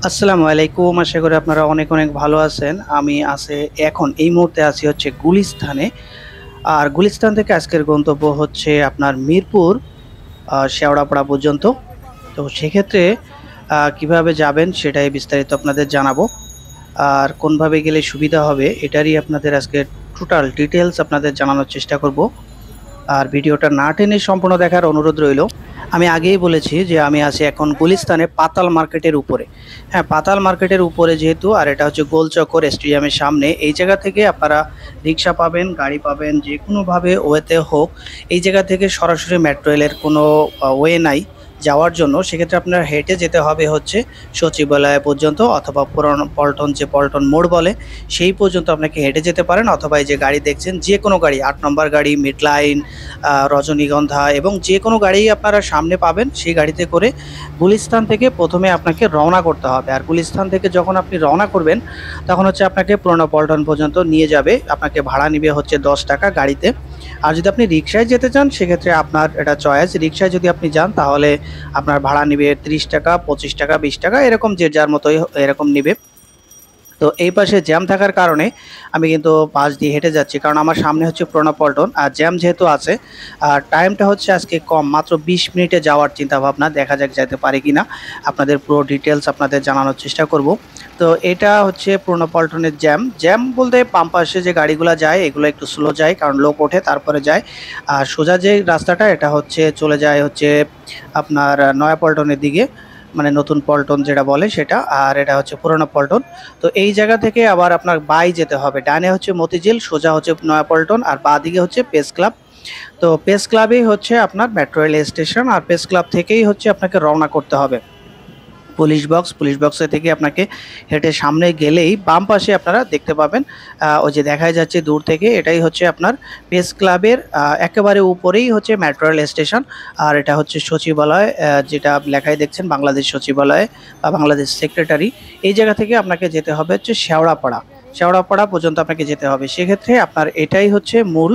আসসালামু আলাইকুম। আশা করি আপনারা অনেক অনেক ভালো আছেন। আমি এখন এই মুহূর্তে আছি হচ্ছে গুলিস্তানে। আর গুলিস্তান থেকে আজকের গন্তব্য হচ্ছে আপনার মিরপুর শেওড়াপাড়া পর্যন্ত। তো সেক্ষেত্রে কিভাবে যাবেন সেটাই বিস্তারিত আপনাদের জানাবো। আর কোনভাবে গেলে সুবিধা হবে এটারই আপনাদের আজকে টোটাল ডিটেলস আপনাদের জানানোর চেষ্টা করব। আর ভিডিওটা না টেনে সম্পূর্ণ দেখার অনুরোধ রইল। আমি আগেই বলেছি যে আমি আছি এখন গুলিস্তানে পাতাল মার্কেটের উপরে। হ্যাঁ, পাতাল মার্কেটের উপরে যেহেতু, আর এটা হচ্ছে গোলচক্কর স্টেডিয়ামের সামনে। এই জায়গা থেকে আপনারা রিক্সা পাবেন, গাড়ি পাবেন, যে কোনোভাবে ওয়েতে হোক। এই জায়গা থেকে সরাসরি মেট্রো রেলের কোনো ওয়ে নাই যাওয়ার জন্য। সেক্ষেত্রে আপনার হেঁটে যেতে হবে হচ্ছে সচিবালয় পর্যন্ত, অথবা পুরানো পল্টন, যে পল্টন মোড় বলে সেই পর্যন্ত আপনাকে হেঁটে যেতে পারেন। অথবা এই যে গাড়ি দেখছেন, যে কোনো গাড়ি, 8 নম্বর গাড়ি, মিডলাইন, রজনীগন্ধা এবং যে কোনো গাড়ি আপনারা সামনে পাবেন, সেই গাড়িতে করে গুলিস্তান থেকে প্রথমে আপনাকে রওনা করতে হবে। আর গুলিস্তান থেকে যখন আপনি রওনা করবেন তখন হচ্ছে আপনাকে পুরনো পল্টন পর্যন্ত নিয়ে যাবে। আপনাকে ভাড়া নিবে হচ্ছে 10 টাকা গাড়িতে। আর যদি আপনি রিক্সায় যেতে চান সেক্ষেত্রে আপনার এটা চয়েস। রিক্সায় যদি আপনি যান তাহলে আপনার ভাড়া নিবে 30 টাকা, 25 টাকা, 20 টাকা, এরকম যে যার মতোই এরকম নিবে। তো এই পাশে জ্যাম থাকার কারণে আমি কিন্তু পাশ দিয়ে হেঁটে যাচ্ছি, কারণ আমার সামনে হচ্ছে পুরোনো পল্টন। আর জ্যাম যেহেতু আছে, আর টাইমটা হচ্ছে আজকে কম, মাত্র 20 মিনিটে যাওয়ার চিন্তা ভাবনা। দেখা যাক যেতে পারি কিনা। আপনাদের পুরো ডিটেলস আপনাদের জানানোর চেষ্টা করব। তো এটা হচ্ছে পুরোনো পল্টনের জ্যাম। জ্যাম বলতে বাম পাশে যে গাড়িগুলো যায় এগুলো একটু স্লো যায়, কারণ লোক ওঠে তারপরে যায়। আর সোজা যে রাস্তাটা এটা হচ্ছে চলে যায় হচ্ছে আপনার নয়াপল্টনের দিকে, মানে নতুন পল্টন যেটা বলে সেটা। আর এটা হচ্ছে পুরোনো পল্টন। তো এই জায়গা থেকে আবার আপনার বাই যেতে হবে। ডানে হচ্ছে মতিঝিল, সোজা হচ্ছে নয়াপল্টন, আর বাঁ দিকে হচ্ছে প্রেস ক্লাব। তো প্রেস ক্লাবেই হচ্ছে আপনার মেট্রো রেল স্টেশন। আর প্রেস ক্লাব থেকেই হচ্ছে আপনাকে রওনা করতে হবে পুলিশ বক্সে থেকে আপনাকে হেঁটে সামনে গেলেই বাম পাশে আপনারা দেখতে পাবেন, ওই যে দেখাই যাচ্ছে দূর থেকে, এটাই হচ্ছে আপনার প্রেস ক্লাবের একেবারে উপরেই হচ্ছে মেট্রো রেল স্টেশন। আর এটা হচ্ছে সচিবালয়, যেটা লেখাই দেখছেন বাংলাদেশ সচিবালয় বা বাংলাদেশ সেক্রেটারি। এই জায়গা থেকে আপনাকে যেতে হবে হচ্ছে শেওড়াপাড়া পর্যন্ত আপনাকে যেতে হবে। সেক্ষেত্রে আপনার এটাই হচ্ছে মূল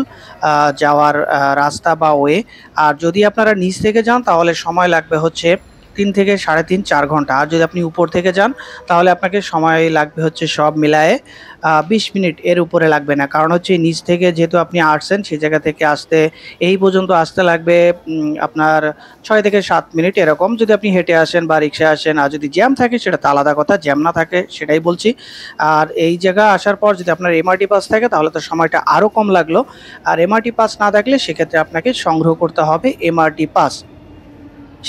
যাওয়ার রাস্তা বা ওয়ে। আর যদি আপনারা নিচ থেকে যান তাহলে সময় লাগবে হচ্ছে 3 থেকে 3.5 4 ঘন্টা। আর যদি আপনি উপর থেকে যান তাহলে আপনাকে সময় লাগবে হচ্ছে সব মিলায়ে 20 মিনিট, এর উপরে লাগবে না। কারণ হচ্ছে নিচ থেকে যেহেতু আপনি আসছেন, সেই জায়গা থেকে আসতে এই পর্যন্ত আসতে লাগবে আপনার 6 থেকে 7 মিনিট এরকম, যদি আপনি হেঁটে আসেন বা রিক্সায় আসেন। আর যদি জ্যাম থাকে সেটা তো আলাদা কথা, জ্যাম না থাকে সেটাই বলছি। আর এই জায়গা আসার পর যদি আপনার এমআরটি পাস থাকে তাহলে তো সময়টা আরও কম লাগলো। আর এমআরটি পাস না থাকলে সেক্ষেত্রে আপনাকে সংগ্রহ করতে হবে এমআরটি পাস।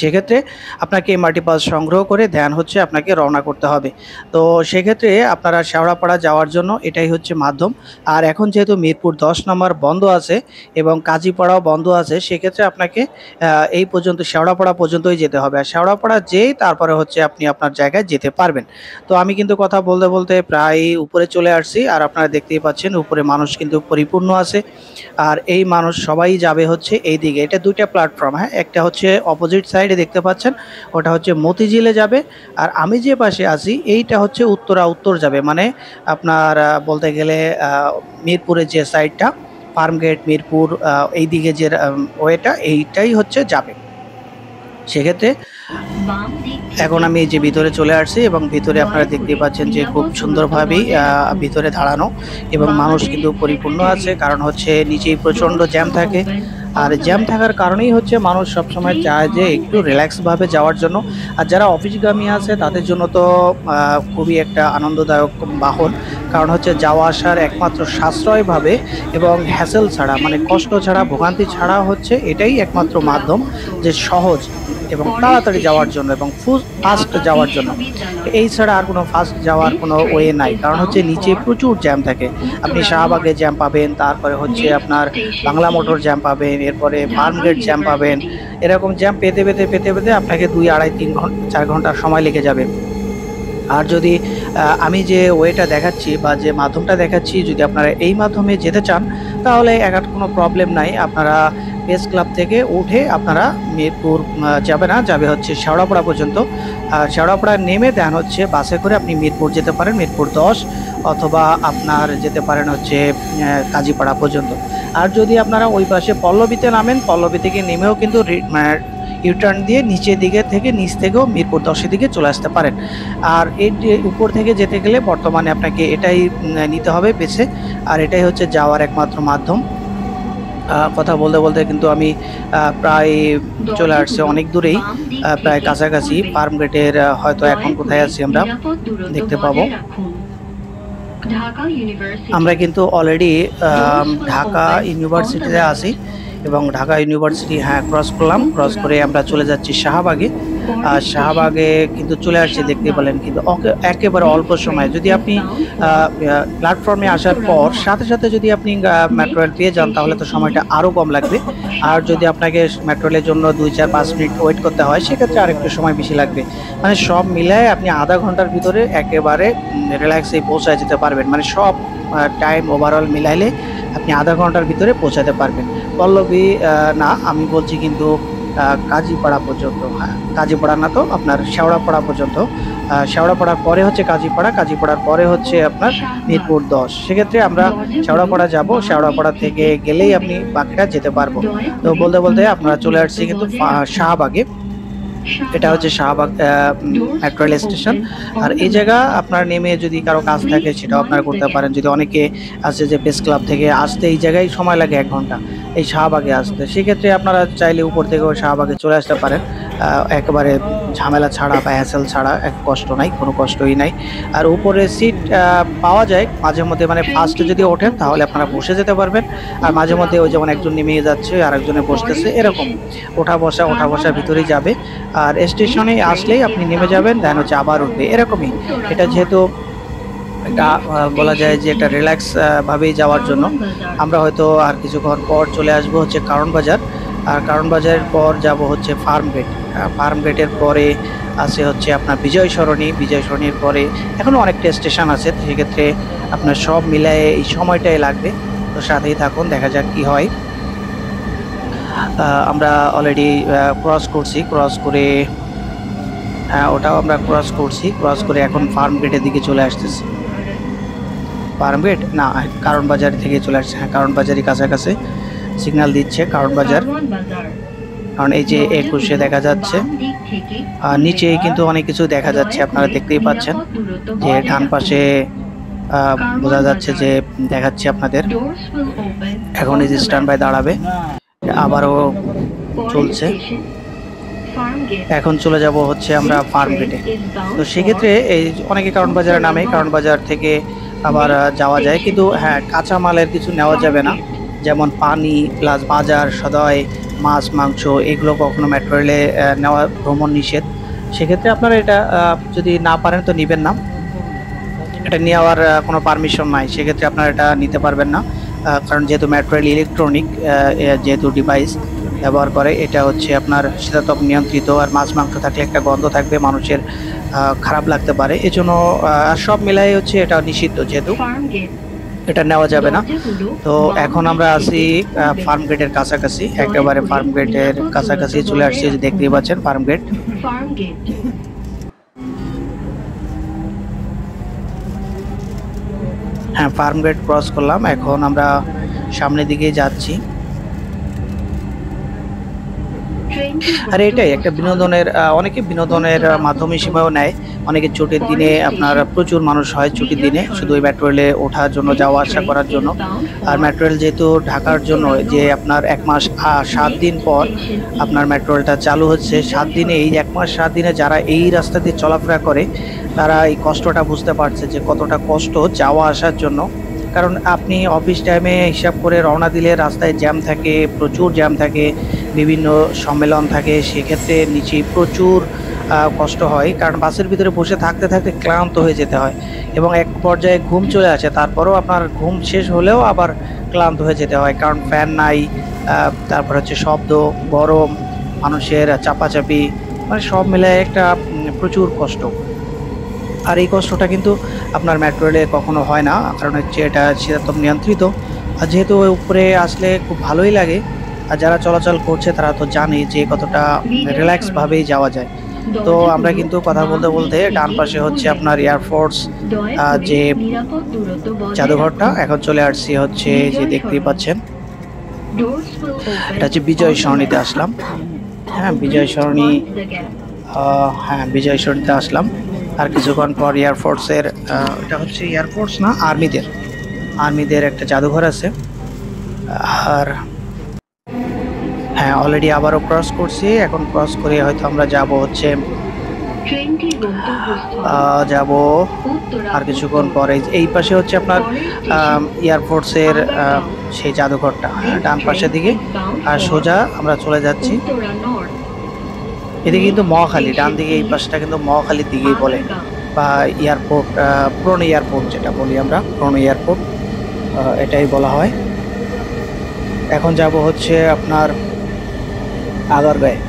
সেক্ষেত্রে আপনাকে এমআরটি পাস সংগ্রহ করে দেন হচ্ছে আপনাকে রওনা করতে হবে। তো সেক্ষেত্রে আপনারা শেওড়াপাড়া যাওয়ার জন্য এটাই হচ্ছে মাধ্যম। আর এখন যেহেতু মিরপুর 10 নম্বর বন্ধ আছে এবং কাজীপাড়াও বন্ধ আছে, সেক্ষেত্রে আপনাকে এই পর্যন্ত শেওড়াপাড়া পর্যন্তই যেতে হবে। আর শেওড়াপাড়া যেয়ে তারপরে হচ্ছে আপনি আপনার জায়গায় যেতে পারবেন। তো আমি কিন্তু কথা বলতে বলতে প্রায় উপরে চলে আসছি। আর আপনারা দেখতেই পাচ্ছেন উপরে মানুষ কিন্তু পরিপূর্ণ আছে। আর এই মানুষ সবাই যাবে হচ্ছে এই দিকে। এটা দুইটা প্ল্যাটফর্ম, হ্যাঁ, একটা হচ্ছে অপোজিট সাইডে দেখতে পাচ্ছেন, ওটা হচ্ছে মতিঝিলে যাবে। আর আমি যে পাশে আছি এইটা হচ্ছে উত্তর যাবে, মানে আপনার বলতে গেলে মিরপুরের যে সাইডটা, ফার্মগেট, মিরপুর, এই দিকে যে ওয়েটা এইটাই হচ্ছে যাবে। সেক্ষেত্রে এখন আমি এই যে ভিতরে চলে আসছি এবং ভিতরে আপনারা দেখতে পাচ্ছেন যে খুব সুন্দরভাবেই ভিতরে দাঁড়ানো এবং মানুষ কিন্তু পরিপূর্ণ আছে। কারণ হচ্ছে নিচেই প্রচণ্ড জ্যাম থাকে। আর জ্যাম থাকার কারণেই হচ্ছে মানুষ সবসময় চায় যে একটু রিল্যাক্সভাবে যাওয়ার জন্য। আর যারা অফিসগামী আছে তাদের জন্য তো খুবই একটা আনন্দদায়ক বাহন। কারণ হচ্ছে যাওয়া আসার একমাত্র সাশ্রয়ভাবে এবং হ্যাসেল ছাড়া, মানে কষ্ট ছাড়া, ভোগান্তি ছাড়া হচ্ছে এটাই একমাত্র মাধ্যম যে সহজ এবং তাড়াতাড়ি যাওয়ার জন্য এবং ফাস্ট যাওয়ার জন্য। এই ছাড়া আর কোনো ফাস্ট যাওয়ার কোনো ওয়ে নাই। কারণ হচ্ছে নিচে প্রচুর জ্যাম থাকে। আপনি শাহবাগে জ্যাম পাবেন, তারপরে হচ্ছে আপনার বাংলা মোটর জ্যাম পাবেন, এরপরে ফার্মগেট জ্যাম পাবেন। এরকম জ্যাম পেতে পেতে পেতে পেতে আপনাকে 2 2.5 3 ঘন্টা 4 ঘন্টা সময় লেগে যাবে। আর যদি আমি যে ওয়েটা দেখাচ্ছি বা যে মাধ্যমটা দেখাচ্ছি, যদি আপনারা এই মাধ্যমে যেতে চান তাহলে একাট কোনো প্রবলেম নাই। আপনারা প্রেস ক্লাব থেকে উঠে আপনারা মিরপুর যাবে না, যাবে হচ্ছে শেওড়াপাড়া পর্যন্ত। আর শেওড়াপাড়া নেমে দেন হচ্ছে বাসে করে আপনি মিরপুর যেতে পারেন, মিরপুর 10, অথবা আপনার যেতে পারেন হচ্ছে কাজীপাড়া পর্যন্ত। আর যদি আপনারা ওই পাশে পল্লবীতে নামেন, পল্লবী থেকে নেমেও কিন্তু ইউটার্ন দিয়ে নিচের দিকে থেকে নিচ থেকেও মিরপুর 10 দিকে চলে আসতে পারেন। আর এই যে উপর থেকে যেতে গেলে বর্তমানে আপনাকে এটাই নিতে হবে বেছে, আর এটাই হচ্ছে যাওয়ার একমাত্র মাধ্যম। কথা বলতে বলতে কিন্তু আমি প্রায় চলে আসছি অনেক দূরেই, প্রায় কাছাকাছি ফার্ম গেটের। হয়তো এখন কোথায় আছি আমরা দেখতে পাবো। আমরা কিন্তু অলরেডি ঢাকা ইউনিভার্সিটিতে আছি এবং ঢাকা ইউনিভার্সিটি ক্রস করলাম। ক্রস করে আমরা চলে যাচ্ছি শাহবাগে। আর শাহবাগে কিন্তু চলে আসছি, দেখতে পেলেন কিন্তু একেবারে অল্প সময়। যদি আপনি প্ল্যাটফর্মে আসার পর সাথে সাথে যদি আপনি মেট্রো রেল পেয়ে যান তাহলে তো সময়টা আরও কম লাগবে। আর যদি আপনাকে মেট্রো রেলের জন্য 2-4-5 মিনিট ওয়েট করতে হয় সেক্ষেত্রে আরেকটু সময় বেশি লাগবে। মানে সব মিলায় আপনি আধা ঘন্টার ভিতরে একেবারে রিল্যাক্সে পৌঁছায় যেতে পারবেন। মানে সব টাইম ওভারঅল মিলাইলে আপনি আধা ঘন্টার ভিতরে পৌঁছাতে পারবেন। পল্লবী না, আমি বলছি কিন্তু কাজীপাড়া পর্যন্ত। কাজীপাড়া না তো আপনার শেওড়াপাড়া পর্যন্ত। শেওড়াপাড়ার পরে হচ্ছে কাজীপাড়া, কাজীপাড়ার পরে হচ্ছে আপনার মিরপুর 10। সেক্ষেত্রে আমরা শেওড়াপাড়া যাব, শেওড়াপাড়া থেকে গেলেই আপনি বাকিটা যেতে পারবো। তো বলতে বলতে আপনারা চলে আসছি কিন্তু শাহবাগে। এটা হচ্ছে শাহবাগ মেট্রো রেল স্টেশন। আর এই জায়গা আপনার নেমে যদি কারো কাজ থাকে সেটাও আপনারা করতে পারেন। যদি অনেকে আছে যে প্রেস ক্লাব থেকে আসতে এই জায়গায় সময় লাগে 1 ঘন্টা এই শাহবাগে আসতে, সেক্ষেত্রে আপনারা চাইলে উপর থেকেও শাহবাগে চলে আসতে পারেন। একেবারে ঝামেলা ছাড়া বা হ্যাসেল ছাড়া, এক কষ্ট নাই, কোনো কষ্টই নাই। আর উপরে সিট পাওয়া যায় মাঝে মধ্যে, মানে ফার্স্টে যদি ওঠেন তাহলে আপনারা বসে যেতে পারবেন। আর মাঝে মধ্যে ওই যেমন একজন নেমে যাচ্ছে আর একজনে বসতেছে, এরকম ওঠা বসার ভিতরেই যাবে। আর স্টেশনে আসলেই আপনি নেমে যাবেন, দেন হচ্ছে আবার উঠবে, এরকমই। এটা যেহেতু এটা বলা যায় যে একটা রিল্যাক্স ভাবেই যাওয়ার জন্য। আমরা হয়তো আর কিছুক্ষণ পর চলে আসবো হচ্ছে কারণ বাজার। আর কারণ বাজারের পর যাব হচ্ছে ফার্ম গেট। ফার্ম গেটের পরে আছে হচ্ছে আপনার বিজয় সরণি। বিজয় সরণির পরে এখনও অনেকটা স্টেশন আছে, সেক্ষেত্রে আপনার সব মিলায়ে এই সময়টাই লাগবে। তো সাথেই থাকুন, দেখা যাক কি হয়। আমরা অলরেডি ক্রস করছি, ক্রস করে ওটাও আমরা ক্রস করছি, ক্রস করে এখন ফার্ম গেটের দিকে চলে আসতেছি। ফার্ম গেট না, কারণ বাজার থেকে চলে আসছে। কারণ বাজারই কাছাকাছি সিগন্যাল দিচ্ছে কারণ বাজার। কারণ এই যে 21-এ দেখা যাচ্ছে, আর নিচেই কিন্তু অনেক কিছু দেখা যাচ্ছে, আপনারা দেখতেই পাচ্ছেন যে ডান পাশে বোঝা যাচ্ছে যে দেখাচ্ছি আপনাদের। এখন এই যে স্ট্যান্ড বাই দাঁড়াবে, আবারও চলছে। এখন চলে যাব হচ্ছে আমরা ফার্ম গেটে। তো সেক্ষেত্রে এই অনেকে কারণ বাজারের নামে কারণ বাজার থেকে আবার যাওয়া যায়, কিন্তু কাঁচা মালের কিছু নেওয়া যাবে না, যেমন পানি প্লাস বাজার সদাই মাছ মাংস এগুলো কখনো মেট্রো রেলে নেওয়া ভ্রমণ নিষেধ। সেক্ষেত্রে আপনারা এটা যদি না পারেন তো নেবেন না, এটা নেওয়ার কোনো পারমিশন নাই, সেক্ষেত্রে আপনারা এটা নিতে পারবেন না। কারণ যেহেতু মেট্রো রেল ইলেকট্রনিক যেহেতু ডিভাইস ব্যবহার করে, এটা হচ্ছে আপনার শীতাতপ নিয়ন্ত্রিত। আর মাছ মাংস থাকলে একটা গন্ধ থাকবে, মানুষের খারাপ লাগতে পারে, এজন্য সব মিলাই হচ্ছে এটা নিষিদ্ধ, যেহেতু এটা নেওয়া যাবে না। তো এখন আমরা আছি ফার্ম গেটের কাছাকাছি, একেবারে ফার্ম গেটের কাছাকাছি চলে আসছি, যে দেখতেই পাচ্ছেন Farmgate. Farmgate cross করলাম, এখন আমরা সামনের দিকে যাচ্ছি। আর এটাই একটা বিনোদনের, অনেকে বিনোদনের মাধ্যম হিসেবেও নেয়। অনেকে ছুটির দিনে, আপনার প্রচুর মানুষ হয় ছুটির দিনে শুধু ওই মেট্রো রেলে ওঠার জন্য, যাওয়া আসা করার জন্য। আর মেট্রো রেল যেহেতু ঢাকার জন্য, যে আপনার 1 মাস 7 দিন পর আপনার মেট্রো রেলটা চালু হচ্ছে, 7 দিনে, এই 1 মাস 7 দিনে যারা এই রাস্তা দিয়ে চলাফেরা করে তারা এই কষ্টটা বুঝতে পারছে যে কতটা কষ্ট যাওয়া আসার জন্য। কারণ আপনি অফিস টাইমে হিসাব করে রওনা দিলে রাস্তায় জ্যাম থাকে, প্রচুর জ্যাম থাকে, বিভিন্ন সম্মেলন থাকে, সেক্ষেত্রে নিচে প্রচুর কষ্ট হয়। কারণ বাসের ভিতরে বসে থাকতে থাকতে ক্লান্ত হয়ে যেতে হয় এবং এক পর্যায়ে ঘুম চলে আসে। তারপরেও আপনার ঘুম শেষ হলেও আবার ক্লান্ত হয়ে যেতে হয়, কারণ ফ্যান নাই, তারপর হচ্ছে শব্দ, গরম, মানুষের চাপাচাপি, মানে সব মিলে একটা প্রচুর কষ্ট। আর এই কষ্টটা কিন্তু আপনার মেট্রো রেলে কখনো হয় না, কারণ হচ্ছে এটা শীতাতপ নিয়ন্ত্রিত। আর যেহেতু উপরে আসলে খুব ভালোই লাগে, আর যারা চলাচল করছে তারা তো জানে যে কতটা রিল্যাক্স ভাবেই যাওয়া যায়। তো আমরা কিন্তু কথা বলতে বলতে ডান পাশে হচ্ছে আপনার এয়ারফোর্স যে জাদুঘরটা, এখন চলে আসছি হচ্ছে যে দেখতেই পাচ্ছেন, এটা হচ্ছে বিজয় সরণিতে আসলাম। হ্যাঁ, বিজয় সরণি। হ্যাঁ, বিজয় সরণিতে আসলাম। আর কিছুক্ষণ পর এয়ারফোর্সের, এটা হচ্ছে এয়ারফোর্স না, আর্মিদের একটা জাদুঘর আছে। আর হ্যাঁ, অলরেডি আবারও ক্রস করছি। এখন ক্রস করে হয়তো আমরা যাব হচ্ছে যাব আর কিছুক্ষণ পরে। এই পাশে হচ্ছে আপনার এয়ারফোর্সের সেই জাদুঘরটা, ডান পাশের দিকে। আর সোজা আমরা চলে যাচ্ছি। এদিকে কিন্তু মহাখালী, ডান দিকে এই পাশটা কিন্তু মহাখালীর দিকেই বলে, বা এয়ারপোর্ট, পুরনো এয়ারপোর্ট যেটা বলি আমরা, পুরনো এয়ারপোর্ট এটাই বলা হয়। এখন যাব হচ্ছে আপনার আগারগাঁয়ে।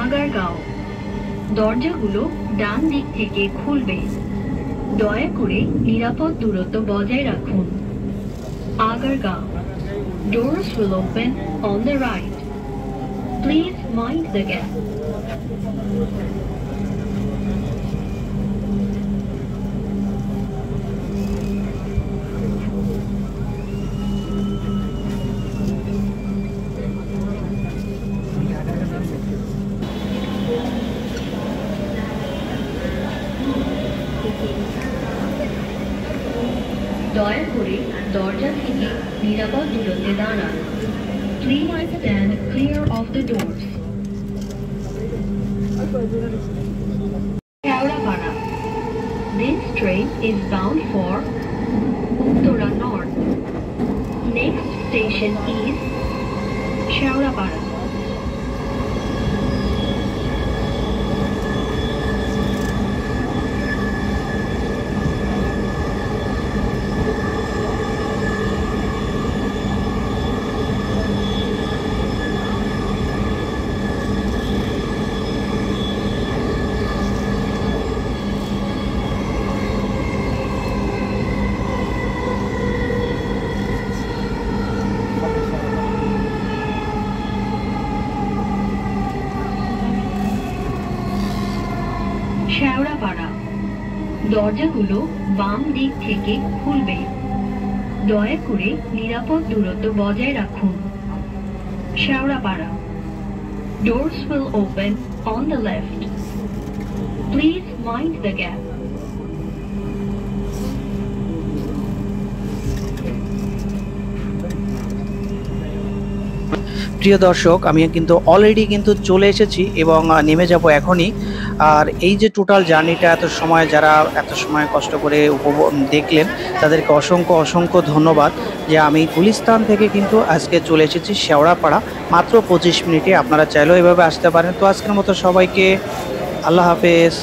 আগারগাঁও, দরজাগুলো ডান দিক থেকে খুলবে। দয়া করে নিরাপদ দূরত্ব বজায় রাখুন। Agargaon, doors will open on the right. Please mind the gap. দয়া করে দরজা থেকে নিরাপদ দূরত্বে দাঁড়ান। Please stand clear of the doors. Shaurapara. This train is bound for Uttara North. Next station is Shaurapara. Shewrapara, দরজাগুলো বাম দিক থেকে খুলবে। দয়া করে নিরাপদ দূরত্ব বজায় রাখুন। Shewrapara, doors will open on the left. Please mind the gap. প্রিয় দর্শক, আমি কিন্তু অলরেডি কিন্তু চলে এসেছি এবং নেমে যাব এখনই। আর এই যে টোটাল জার্নিটা যারা এত সময় কষ্ট করে দেখলেন, তাদেরকে অসংখ্য অসংখ্য ধন্যবাদ। যে আমি গুলিস্তান থেকে কিন্তু আজকে চলে এসেছি শেওড়াপাড়া, মাত্র 25 মিনিটে। আপনারা চাইলেও এভাবে আসতে পারেন। তো আজকের মতো সবাইকে আল্লাহ হাফেজ।